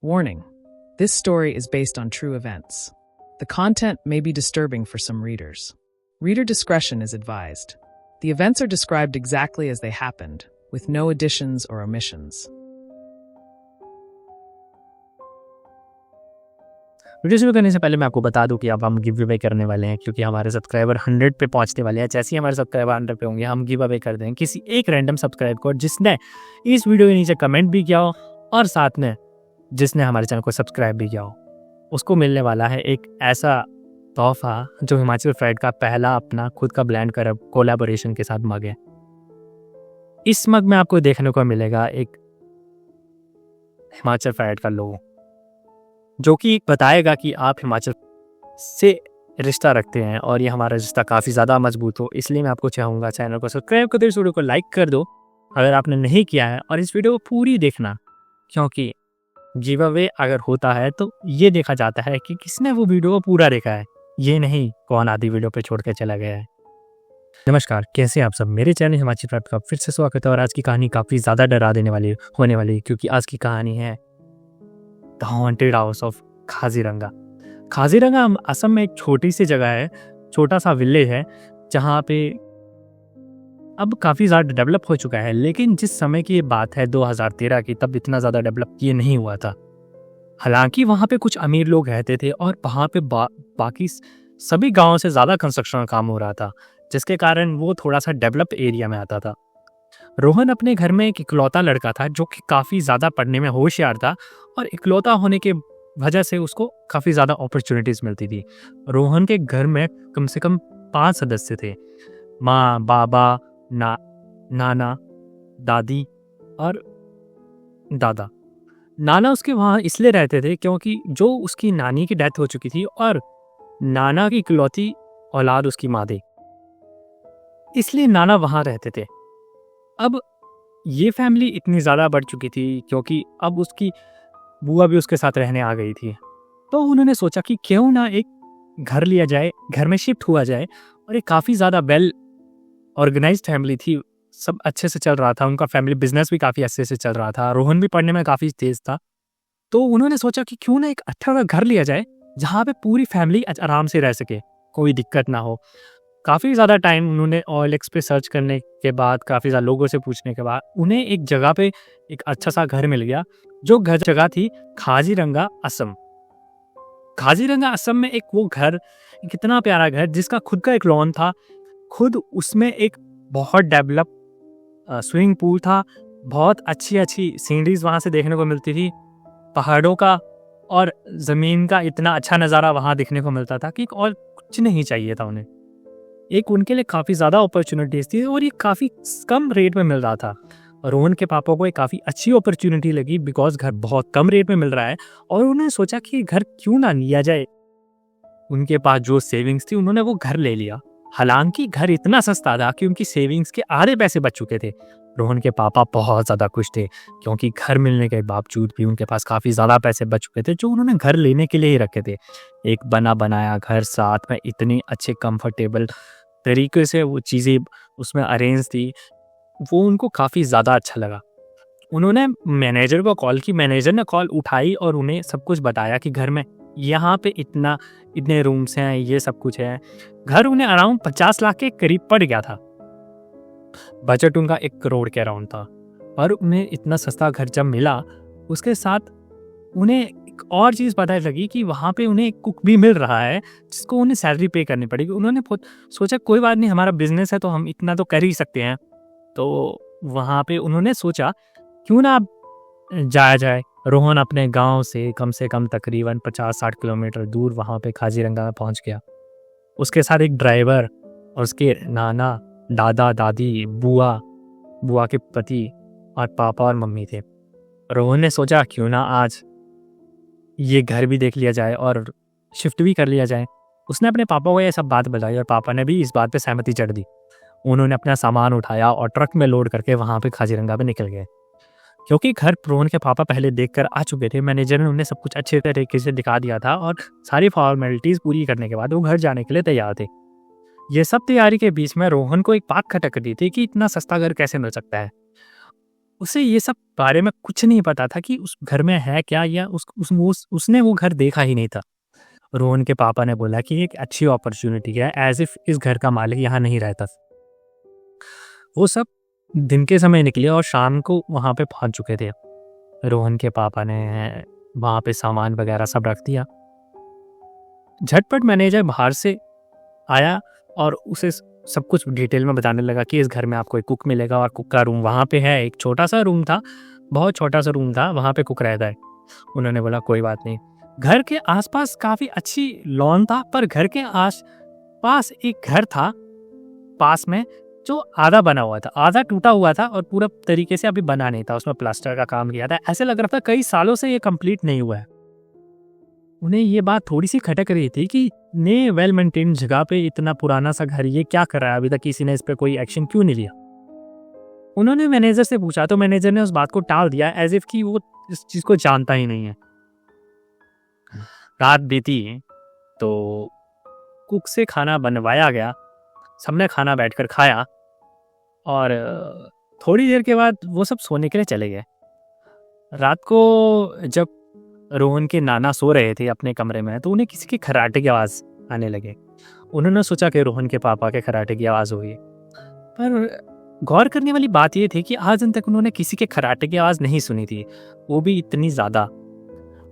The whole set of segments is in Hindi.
Warning: this story is based on true events. The content may be disturbing for some readers. Reader discretion is advised. The events are described exactly as they happened, with no additions or omissions. Video शुरू करने से पहले मैं आपको बता दूं कि अब हम गिव अवे करने वाले हैं, क्योंकि हमारे सब्सक्राइबर 100 पे पहुंचने वाले हैं। जैसे ही हमारे सब्सक्राइबर 100 पे होंगे, हम गिव अवे कर देंगे किसी एक रैंडम सब्सक्राइबर को जिसने इस वीडियो के नीचे कमेंट भी किया हो और साथ में जिसने हमारे चैनल को सब्सक्राइब भी किया हो। उसको मिलने वाला है एक ऐसा तोहफा जो हिमाचल फ्राइड का पहला अपना खुद का ब्रांड कोलैबोरेशन के साथ मग है। इस मग में आपको देखने को मिलेगा एक हिमाचल फ्राइड का लोगो, जो कि बताएगा कि आप हिमाचल से रिश्ता रखते हैं और ये हमारा रिश्ता काफ़ी ज़्यादा मजबूत हो। इसलिए मैं आपको चाहूँगा चैनल को सब्सक्राइब कर दो, इस वीडियो को लाइक कर दो अगर आपने नहीं किया है, और इस वीडियो को पूरी देखना, क्योंकि गिव अवे अगर होता है तो ये देखा जाता है कि किसने वो वीडियो को पूरा देखा है, ये नहीं कौन आधी वीडियो पे छोड़ के चला गया है। नमस्कार, कैसे आप सब। मेरे चैनल हिमाचल फ्राइड का फिर से स्वागत है। और आज की कहानी काफ़ी ज़्यादा डरा देने वाली होने वाली है, क्योंकि आज की कहानी है the haunted house of Kaziranga. Kaziranga Assam में एक छोटी सी जगह है, छोटा सा विलेज है, जहाँ पे अब काफ़ी ज़्यादा डेवलप हो चुका है। लेकिन जिस समय की ये बात है 2013 की, तब इतना ज़्यादा डेवलप ये नहीं हुआ था। हालांकि वहाँ पे कुछ अमीर लोग रहते थे और वहाँ पे बाकी सभी गाँव से ज़्यादा कंस्ट्रक्शन का काम हो रहा था, जिसके कारण वो थोड़ा सा डेवलप एरिया में आता था। रोहन अपने घर में एक इकलौता लड़का था जो कि काफ़ी ज़्यादा पढ़ने में होशियार था, और इकलौता होने के वजह से उसको काफ़ी ज़्यादा अपॉर्चुनिटीज़ मिलती थी। रोहन के घर में कम से कम 5 सदस्य थे, माँ, बाबा, नाना, दादी और दादा। नाना उसके वहाँ इसलिए रहते थे क्योंकि जो उसकी नानी की डेथ हो चुकी थी और नाना की इकलौती औलाद उसकी माँ थी, इसलिए नाना वहाँ रहते थे। अब ये फैमिली इतनी ज़्यादा बढ़ चुकी थी क्योंकि अब उसकी बुआ भी उसके साथ रहने आ गई थी, तो उन्होंने सोचा कि क्यों ना एक घर लिया जाए, घर में शिफ्ट हुआ जाए। और एक काफ़ी ज़्यादा वेल ऑर्गेनाइज्ड फैमिली थी, सब अच्छे से चल रहा था, उनका फैमिली बिजनेस भी काफ़ी अच्छे से चल रहा था। रोहन भी पढ़ने में काफ़ी तेज़ था, तो उन्होंने सोचा कि क्यों ना एक अच्छा सा घर लिया जाए जहाँ पे पूरी फैमिली आराम से रह सके, कोई दिक्कत ना हो। काफ़ी ज़्यादा टाइम उन्होंने OLX पे सर्च करने के बाद, काफ़ी ज़्यादा लोगों से पूछने के बाद उन्हें एक जगह पे एक अच्छा सा घर मिल गया, जो जगह थी खाजीरंगा असम। खाजीरंगा असम में एक वो घर, कितना प्यारा घर जिसका खुद का एक लॉन था, खुद उसमें एक बहुत डेवलप स्विमिंग पूल था, बहुत अच्छी सीनरीज वहाँ से देखने को मिलती थी, पहाड़ों का और ज़मीन का इतना अच्छा नज़ारा वहाँ देखने को मिलता था कि और कुछ नहीं चाहिए था उन्हें। एक उनके लिए काफ़ी ज़्यादा अपॉर्चुनिटीज़ थी और ये काफ़ी कम रेट में मिल रहा था। रोहन के पापा को एक काफ़ी अच्छी अपॉर्चुनिटी लगी, बिकॉज घर बहुत कम रेट में मिल रहा है, और उन्होंने सोचा कि घर क्यों ना लिया जाए। उनके पास जो सेविंग्स थी उन्होंने वो घर ले लिया। हालांकि घर इतना सस्ता था कि उनकी सेविंग्स के आधे पैसे बच चुके थे। रोहन के पापा बहुत ज़्यादा खुश थे, क्योंकि घर मिलने के बावजूद भी उनके पास काफ़ी ज़्यादा पैसे बच चुके थे, जो उन्होंने घर लेने के लिए ही रखे थे। एक बना बनाया घर, साथ में इतनी अच्छे कंफर्टेबल तरीके से वो चीज़ें उसमें अरेंज थी, वो उनको काफ़ी ज़्यादा अच्छा लगा। उन्होंने मैनेजर को कॉल की, मैनेजर ने कॉल उठाई और उन्हें सब कुछ बताया कि घर में यहाँ पे इतने रूम्स हैं, ये सब कुछ है। घर उन्हें अराउंड 50 लाख के करीब पड़ गया था। बजट उनका 1 करोड़ के अराउंड था, पर उन्हें इतना सस्ता घर जब मिला, उसके साथ उन्हें एक और चीज़ पता लगी कि वहाँ पे उन्हें एक कुक भी मिल रहा है, जिसको उन्हें सैलरी पे करनी पड़ेगी। उन्होंने सोचा कोई बात नहीं, हमारा बिजनेस है तो हम इतना तो कर ही सकते हैं। तो वहाँ पे उन्होंने सोचा क्यों ना जाया जाए। रोहन अपने गांव से कम तकरीबन 50-60 किलोमीटर दूर वहाँ पे खाजीरंगा में पहुँच गया। उसके साथ एक ड्राइवर और उसके नाना, दादा, दादी, बुआ के पति और पापा और मम्मी थे। रोहन ने सोचा क्यों ना आज ये घर भी देख लिया जाए और शिफ्ट भी कर लिया जाए। उसने अपने पापा को ये सब बात बताई और पापा ने भी इस बात पे सहमति जता दी। उन्होंने अपना सामान उठाया और ट्रक में लोड करके वहाँ पे खाजीरंगा पे निकल गए। क्योंकि घर रोहन के पापा पहले देखकर आ चुके थे, मैनेजर ने उन्हें सब कुछ अच्छे तरीके से दिखा दिया था और सारी फॉर्मेलिटीज़ पूरी करने के बाद वो घर जाने के लिए तैयार थे। ये सब तैयारी के बीच में रोहन को एक बात खटक रही थी कि इतना सस्ता घर कैसे मिल सकता है। उसे ये सब बारे में कुछ नहीं पता था कि उस घर में है क्या, या उसने वो घर देखा ही नहीं था। रोहन के पापा ने बोला कि एक अच्छी अपॉर्चुनिटी है, एज इफ इस घर का मालिक यहाँ नहीं रहता। वो सब दिन के समय निकले और शाम को वहाँ पे पहुँच चुके थे। रोहन के पापा ने वहाँ पे सामान वगैरह सब रख दिया। झटपट मैनेजर बाहर से आया और उसे सब कुछ डिटेल में बताने लगा कि इस घर में आपको एक कुक मिलेगा और कुक का रूम वहाँ पे है। एक छोटा सा रूम था, बहुत छोटा सा रूम था, वहाँ पे कुक रहता है। उन्होंने बोला कोई बात नहीं। घर के आसपास काफ़ी अच्छी लॉन था, पर घर के आसपास एक घर था पास में जो आधा बना हुआ था, आधा टूटा हुआ था और पूरा तरीके से अभी बना नहीं था। उसमें प्लास्टर का काम किया था, ऐसे लग रहा था कई सालों से ये कंप्लीट नहीं हुआ है। उन्हें ये बात थोड़ी सी खटक रही थी कि ने वेल मेंटेन जगह पे इतना पुराना सा घर ये क्या कर रहा है, अभी तक किसी ने इस पे कोई एक्शन क्यों नहीं लिया। उन्होंने मैनेजर से पूछा तो मैनेजर ने उस बात को टाल दिया, एज इफ कि वो इस चीज़ को जानता ही नहीं है। रात बीती तो कुक से खाना बनवाया गया, सबने खाना बैठकर खाया और थोड़ी देर के बाद वो सब सोने के लिए चले गए। रात को जब रोहन के नाना सो रहे थे अपने कमरे में तो उन्हें किसी की खर्राटे की आवाज़ आने लगे। उन्होंने सोचा कि रोहन के पापा के खर्राटे की आवाज़ होगी, पर गौर करने वाली बात ये थी कि आज तक उन्होंने किसी के खर्राटे की आवाज़ नहीं सुनी थी, वो भी इतनी ज़्यादा।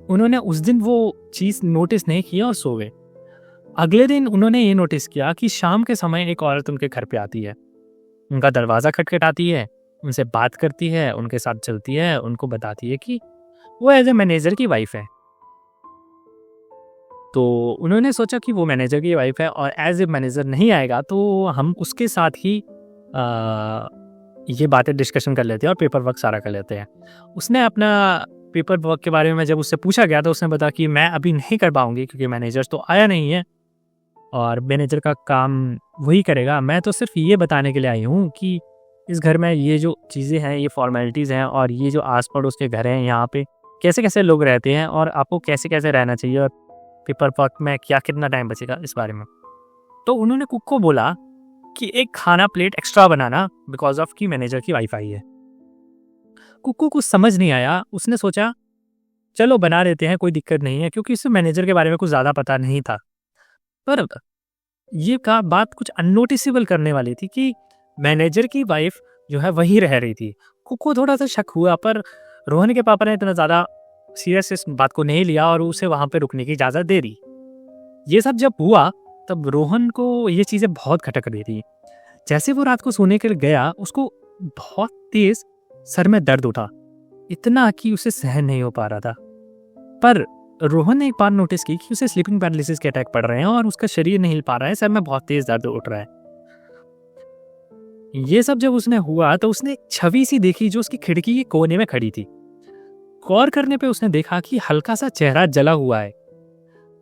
उन्होंने उस दिन वो चीज़ नोटिस नहीं किया और सो गए। अगले दिन उन्होंने ये नोटिस किया कि शाम के समय एक औरत उनके घर पे आती है, उनका दरवाज़ा खटखटाती है, उनसे बात करती है, उनके साथ चलती है, उनको बताती है कि वो एज ए मैनेजर की वाइफ है। तो उन्होंने सोचा कि वो मैनेजर की वाइफ है और एज ए मैनेजर नहीं आएगा तो हम उसके साथ ही ये बातें डिस्कशन कर लेते हैं और पेपर वर्क सारा कर लेते हैं। उसने अपना पेपर वर्क के बारे में जब उससे पूछा गया तो उसने बताया कि मैं अभी नहीं कर पाऊंगी क्योंकि मैनेजर तो आया नहीं है और मैनेजर का काम वही करेगा। मैं तो सिर्फ ये बताने के लिए आई हूँ कि इस घर में ये जो चीज़ें हैं, ये फॉर्मेलिटीज़ हैं और ये जो आस पड़ोस के घर हैं, यहाँ पे कैसे कैसे लोग रहते हैं और आपको कैसे कैसे रहना चाहिए और पेपर वर्क में क्या कितना टाइम बचेगा इस बारे में। तो उन्होंने कुक को बोला कि एक खाना plate extra banana because of कि मैनेजर की वाइफ आई है। कुक को कुछ समझ नहीं आया, उसने सोचा चलो बना देते हैं, कोई दिक्कत नहीं है, क्योंकि इसे मैनेजर के बारे में कुछ ज़्यादा पता नहीं था। पर ये का बात कुछ अननोटिसेबल करने वाली थी कि मैनेजर की वाइफ जो है वही रह रही थी। कुक को थोड़ा सा शक हुआ, पर रोहन के पापा ने इतना ज़्यादा सीरियस इस बात को नहीं लिया और उसे वहाँ पे रुकने की इजाज़त दे दी। ये सब जब हुआ तब रोहन को ये चीज़ें बहुत खटक रही थी। जैसे वो रात को सोने के लिए गया, उसको बहुत तेज सर में दर्द उठा, इतना कि उसे सहन नहीं हो पा रहा था। पर रोहन ने एक बार नोटिस की कि उसे स्लीपिंग पैरालिसिस के अटैक पड़ रहे हैं और उसका शरीर नहीं हिल पा रहा है, सर में बहुत तेज दर्द उठ रहा है। ये सब जब उसने हुआ तो उसने एक छवि सी देखी जो उसकी खिड़की के कोने में खड़ी थी। गौर करने पे उसने देखा कि हल्का सा चेहरा जला हुआ है।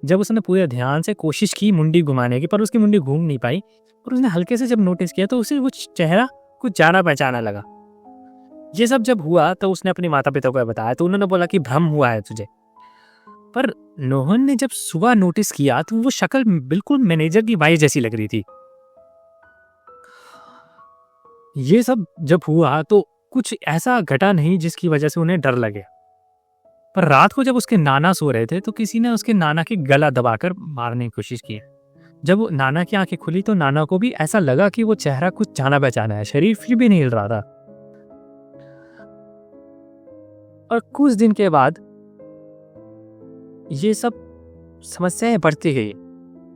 जब उसने पूरे ध्यान से कोशिश की मुंडी घुमाने की, पर उसकी मुंडी घूम नहीं पाई, और उसने हल्के से जब नोटिस किया तो उसे वो चेहरा कुछ जाना पहचाना लगा। ये सब जब हुआ तो उसने अपने माता पिता को बताया तो उन्होंने बोला कि भ्रम हुआ है तुझे। पर रोहन ने जब सुबह नोटिस किया तो वो शक्ल बिल्कुल मैनेजर की वाइफ जैसी लग रही थी। ये सब जब हुआ तो कुछ ऐसा घटा नहीं जिसकी वजह से उन्हें डर लगे। पर रात को जब उसके नाना सो रहे थे तो किसी ने उसके नाना की गला दबाकर मारने की कोशिश की। जब नाना की आंखें खुली तो नाना को भी ऐसा लगा कि वो चेहरा कुछ जाना पहचाना है, शरीर फिर भी नहीं हिल रहा था। और कुछ दिन के बाद ये सब समस्याएं बढ़ती गई।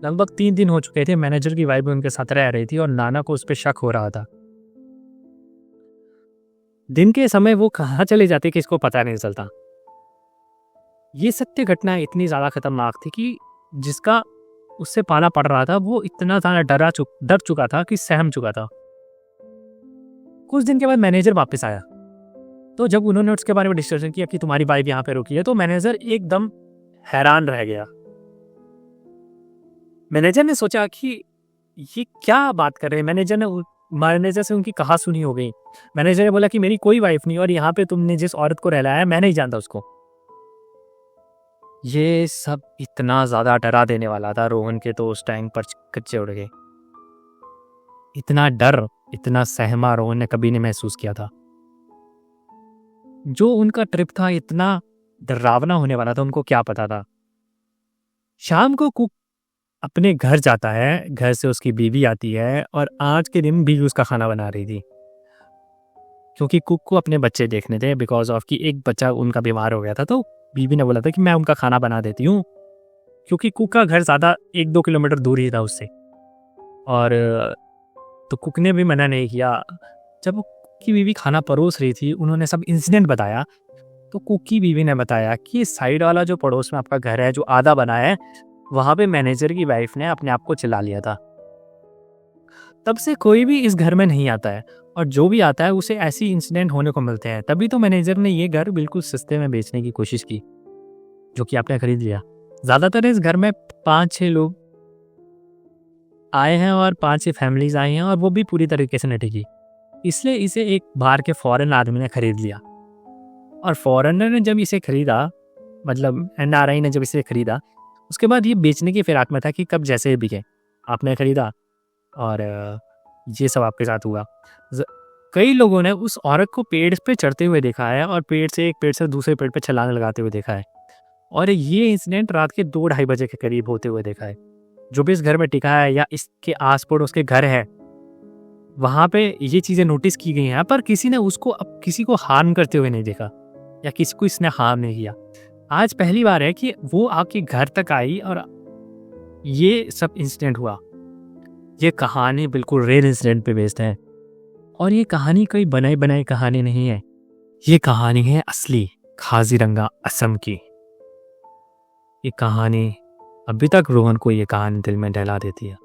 लगभग 3 दिन हो चुके थे, मैनेजर की वाइफ भी उनके साथ रह रही थी और नाना को उस पर शक हो रहा था। दिन के समय वो कहाँ चले जाते किसको पता नहीं चलता। ये सत्य घटना इतनी ज़्यादा खतरनाक थी कि जिसका उससे पाला पड़ रहा था वो इतना ज़्यादा डर चुका था कि सहम चुका था। कुछ दिन के बाद मैनेजर वापस आया तो जब उन्होंने उसके बारे में डिस्कशन किया कि तुम्हारी वाइफ यहाँ पे रुकी है, तो मैनेजर एकदम हैरान रह गया। मैनेजर ने सोचा कि ये क्या बात कर रहे हैं। मैनेजर से उनकी कहा सुनी हो गई। मैनेजर ने बोला कि मेरी कोई वाइफ नहीं और यहाँ पे तुमने जिस औरत को रहलाया मैं नहीं जानता उसको। ये सब इतना ज़्यादा डरा देने वाला था रोहन के, तो उस टाइम पर कच्चे उड़ गए। इतना डर, इतना सहमा रोहन ने कभी नहीं महसूस किया था। जो उनका ट्रिप था इतना डरावना होने वाला था, उनको क्या पता था। शाम को कुक अपने घर जाता है, घर से उसकी बीवी आती है और आज के दिन बीवी उसका खाना बना रही थी, क्योंकि कुक को अपने बच्चे देखने थे, बिकॉज ऑफ कि एक बच्चा उनका बीमार हो गया था। तो बीवी ने बोला था कि मैं उनका खाना बना देती हूँ, क्योंकि कुक का घर ज़्यादा 1-2 किलोमीटर दूर ही था उससे। और तो कुक ने भी मना नहीं किया। जब कुक की बीवी खाना परोस रही थी, उन्होंने सब इंसिडेंट बताया। तो कुक की बीवी ने बताया कि साइड वाला जो पड़ोस में आपका घर है, जो आधा बना है, वहाँ पे मैनेजर की वाइफ ने अपने आप को चिल्ला लिया था। तब से कोई भी इस घर में नहीं आता है, और जो भी आता है उसे ऐसी इंसिडेंट होने को मिलते हैं। तभी तो मैनेजर ने ये घर बिल्कुल सस्ते में बेचने की कोशिश की, जो कि आपने खरीद लिया। ज़्यादातर इस घर में 5-6 लोग आए हैं और 5-6 फैमिलीज आई हैं, और वो भी पूरी तरीके से नहीं की। इसलिए इसे एक बाहर के फॉरेन आदमी ने खरीद लिया। और फॉरेनर ने जब इसे खरीदा, मतलब NRI ने जब इसे खरीदा, उसके बाद ये बेचने की फिराक में था कि कब जैसे ही बिके। आपने खरीदा और ये सब आपके साथ हुआ। कई लोगों ने उस औरत को पेड़ पे चढ़ते हुए देखा है, और पेड़ से एक पेड़ से दूसरे पेड़ पे छलांग लगाते हुए देखा है। और ये इंसिडेंट रात के 2-2:30 बजे के करीब होते हुए देखा है। जो भी इस घर में टिका है या इसके आस पड़ोस के घर है, वहाँ पे ये चीज़ें नोटिस की गई हैं, पर किसी ने उसको अब किसी को हार्म करते हुए नहीं देखा, या किसी को इसने हार्म नहीं किया। आज पहली बार है कि वो आपके घर तक आई और ये सब इंसिडेंट हुआ। ये कहानी बिल्कुल रियल इंसिडेंट पे बेस्ड है, और ये कहानी कोई बनाई बनाई कहानी नहीं है। ये कहानी है असली काजीरंगा असम की। ये कहानी अभी तक रोहन को ये कहानी दिल में डला देती है।